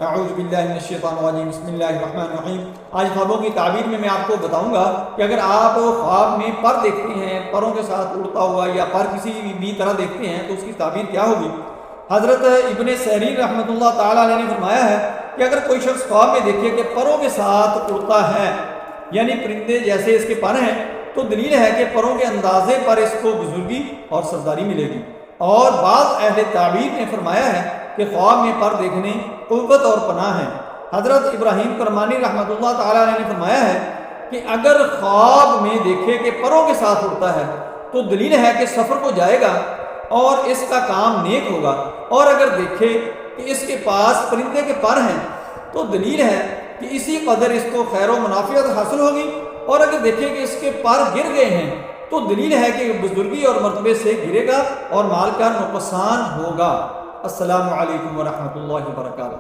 اعوذ باللہ من الشیطان الرجیم بسم اللہ الرحمن الرحیم۔ آج خوابوں کی تعبیر میں آپ کو بتاؤں گا کہ اگر آپ خواب میں پر دیکھتے ہیں، پروں کے ساتھ اڑتا ہوا، یا پر کسی بھی طرح دیکھتے ہیں تو اس کی تعبیر کیا ہوگی۔ حضرت ابن سیرین رحمۃ اللہ تعالیٰ علیہ نے فرمایا ہے کہ اگر کوئی شخص خواب میں دیکھے کہ پروں کے ساتھ اڑتا ہے، یعنی پرندے جیسے اس کے پر ہیں، تو دلیل ہے کہ پروں کے اندازے پر اس کو بزرگی اور سرداری ملے گی۔ اور بعض اہل تعبیر نے فرمایا ہے کہ خواب میں پر دیکھنے قوت اور پناہ ہے۔ حضرت ابراہیم کرمانی رحمۃ اللہ تعالیٰ علیہ نے فرمایا ہے کہ اگر خواب میں دیکھے کہ پروں کے ساتھ اڑتا ہے تو دلیل ہے کہ سفر کو جائے گا اور اس کا کام نیک ہوگا، اور اگر دیکھے کہ اس کے پاس پرندے کے پر ہیں تو دلیل ہے کہ اسی قدر اس کو خیر و منافعت حاصل ہوگی، اور اگر دیکھے کہ اس کے پر گر گئے ہیں تو دلیل ہے کہ بزرگی اور مرتبے سے گرے گا اور مال کا نقصان ہوگا۔ السلام علیکم ورحمۃ اللہ وبرکاتہ۔